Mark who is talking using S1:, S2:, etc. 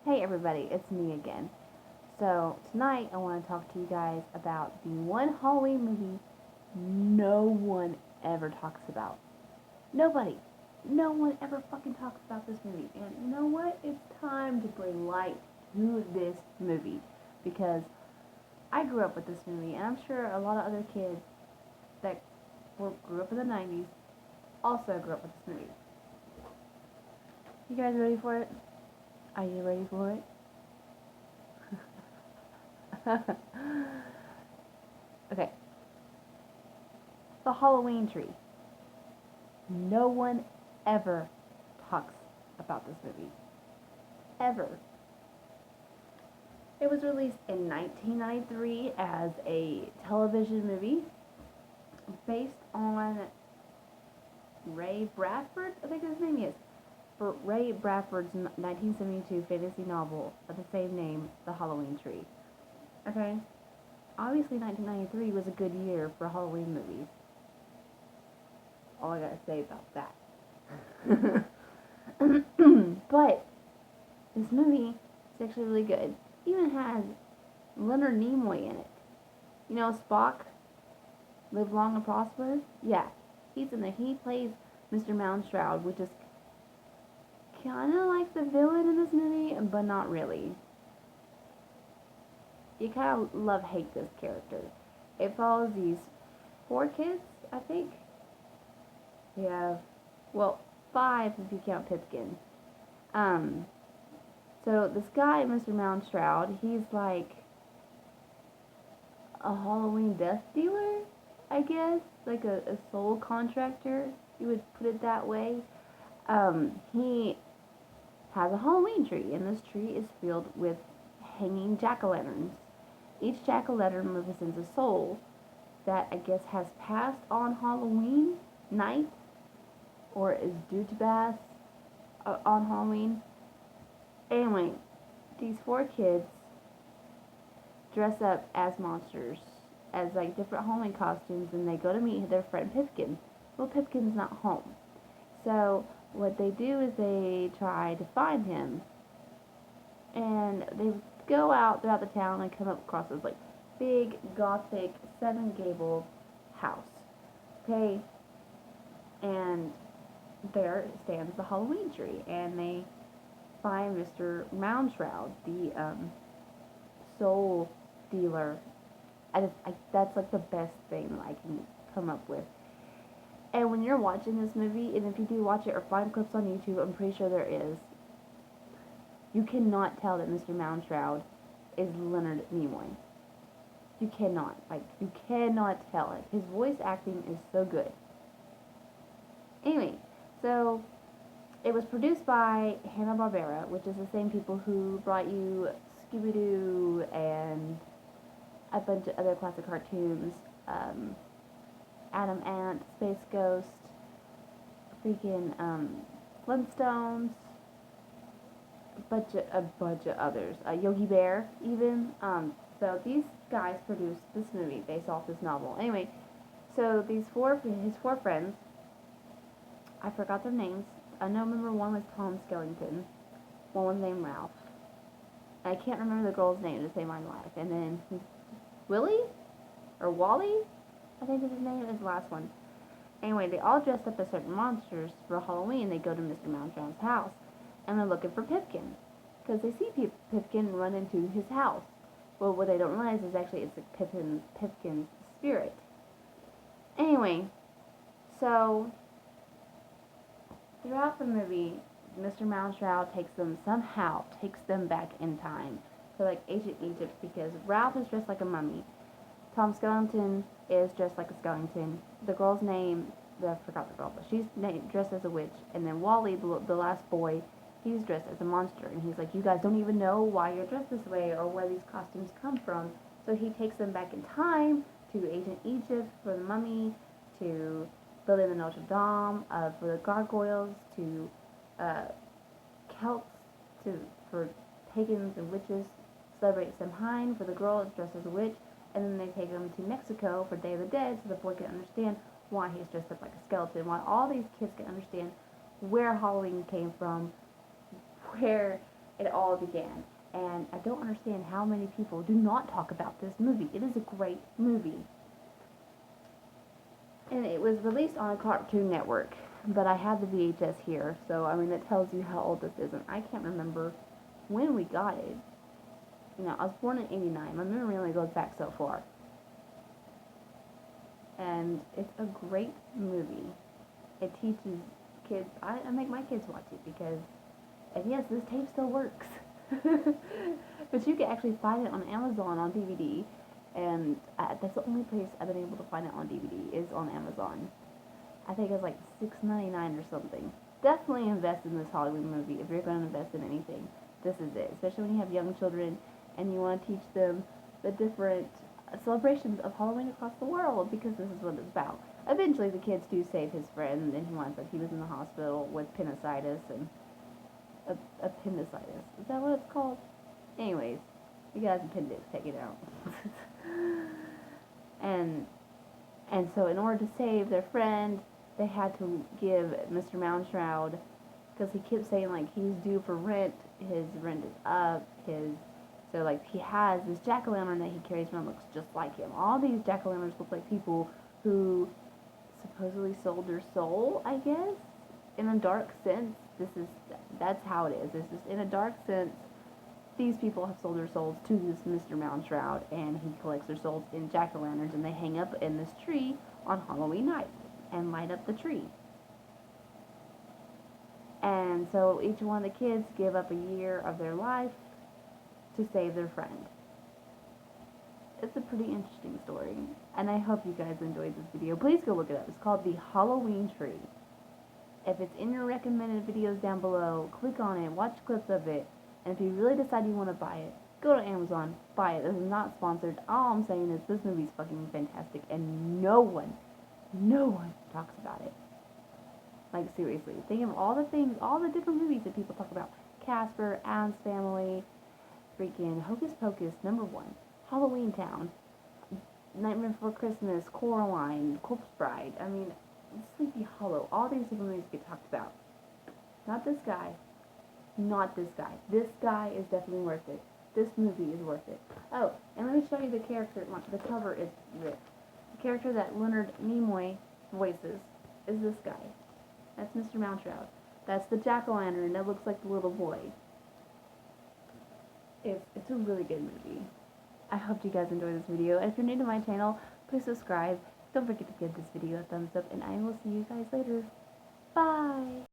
S1: Hey everybody, it's me again. So, tonight I want to talk to you guys about the one Halloween movie no one ever talks about. Nobody. No one ever fucking talks about this movie. And you know what? It's time to bring light to this movie. Because I grew up with this movie, and I'm sure a lot of other kids that grew up in the 90s also grew up with this movie. You guys ready for it? Are you ready for it? Okay. The Halloween Tree. No one ever talks about this movie. Ever. It was released in 1993 as a television movie based on Ray Bradford, I think his name is. For Ray Bradford's 1972 fantasy novel of the same name, The Halloween Tree. Okay? Obviously, 1993 was a good year for Halloween movies. All I gotta say about that. But this movie is actually really good. It even has Leonard Nimoy in it. You know Spock, Live Long and Prosper? Yeah, he's in there. He plays Mr. Moundshroud, which is kind of like the villain in this movie, but not really. You kind of love-hate this character. It follows these four kids, I think. Yeah, well, five if you count Pipkin. Um, so this guy, Mr. Moundshroud, he's like a Halloween death dealer, I guess, like a soul contractor. You would put it that way. He has a Halloween tree, and this tree is filled with hanging jack-o'-lanterns. Each jack-o'-lantern represents a soul that I guess has passed on Halloween night or is due to pass on Halloween. Anyway, these four kids dress up as monsters, as like different Halloween costumes, and they go to meet their friend Pipkin. Well, Pipkin's not home. So what they do is they try to find him, and they go out throughout the town and come up across this like big gothic seven gable house. Okay, and there stands the Halloween tree, and they find Mr. Moundshroud, the soul dealer. That's like the best thing that I can come up with. And when you're watching this movie, and if you do watch it or find clips on YouTube, I'm pretty sure there is, you cannot tell that Mr. Moundshroud is Leonard Nimoy. You cannot. Like, you cannot tell it. His voice acting is so good. Anyway, so it was produced by Hanna-Barbera, which is the same people who brought you Scooby-Doo and a bunch of other classic cartoons. Adam Ant, Space Ghost, freaking Flintstones, a bunch of others. Yogi Bear, even. So these guys produced this movie based off this novel. Anyway, so his four friends, I forgot their names. I know, remember one was Tom Skellington, one was named Ralph. I can't remember the girl's name to save my life. And then Willie or Wally, I think is his name, is the last one. Anyway, they all dressed up as certain monsters for Halloween. They go to Mr. Moundshroud's house, and they're looking for Pipkin, because they see Pipkin run into his house. Well, what they don't realize is actually it's like Pipkin's spirit. Anyway, so throughout the movie, Mr. Moundshroud somehow takes them back in time to like ancient Egypt, because Ralph is dressed like a mummy. Tom Skellington is dressed like a skeleton. The girl's name, I forgot the girl, but she's dressed as a witch. And then Wally, the last boy, he's dressed as a monster. And he's like, you guys don't even know why you're dressed this way or where these costumes come from. So he takes them back in time to ancient Egypt for the mummy, to building the Notre Dame, for the gargoyles, to Celts, for pagans and witches, celebrate Samhain for the girl that's dressed as a witch. And then they take him to Mexico for Day of the Dead so the boy can understand why he's dressed up like a skeleton, why all these kids can understand where Halloween came from, where it all began. And I don't understand how many people do not talk about this movie. It is a great movie. And it was released on a Cartoon Network. But I had the VHS here, so I mean, it tells you how old this is. And I can't remember when we got it. You know, I was born in '89. My memory only goes back so far. And it's a great movie. It teaches kids. I make my kids watch it because, and yes, this tape still works. But you can actually find it on Amazon on DVD, and that's the only place I've been able to find it on DVD is on Amazon. I think it's like $6.99 or something. Definitely invest in this Hollywood movie if you're going to invest in anything. This is it, especially when you have young children and you want to teach them the different celebrations of Halloween across the world, because this is what it's about. Eventually, the kids do save his friend, and he winds up, he was in the hospital with appendicitis and appendicitis. Is that what it's called? Anyways, he got his appendix taken out. and and so in order to save their friend, they had to give Mr. Mounshroud, because he kept saying like he's due for rent, his rent is up, his so like he has this jack-o'-lantern that he carries around, looks just like him. All these jack-o'-lanterns look like people who supposedly sold their soul, I guess, in a dark sense. That's how it is. It's just in a dark sense. These people have sold their souls to this Mr. Mounshroud, and he collects their souls in jack-o'-lanterns, and they hang up in this tree on Halloween night and light up the tree. And so each one of the kids give up a year of their life to save their friend. It's a pretty interesting story, and I hope you guys enjoyed this video. Please go look it up. It's called The Halloween Tree. If it's in your recommended videos down below, click on it, watch clips of it, and if you really decide you want to buy it, go to Amazon, buy it. This is not sponsored. All I'm saying is this movie's fucking fantastic, and no one talks about it. Like, seriously. Think of all the things, all the different movies that people talk about. Casper, Addams Family, freaking Hocus Pocus, #1. Halloween Town, Nightmare Before Christmas, Coraline, Corpse Bride. I mean, Sleepy Hollow. All these different movies get talked about. Not this guy. Not this guy. This guy is definitely worth it. This movie is worth it. Oh, and let me show you the character. The cover is this. The character that Leonard Nimoy voices is this guy. That's Mr. Mounshroud. That's the jack-o'-lantern that looks like the little boy. It's a really good movie. I hope you guys enjoyed this video. And if you're new to my channel, please subscribe. Don't forget to give this video a thumbs up, and I will see you guys later. Bye!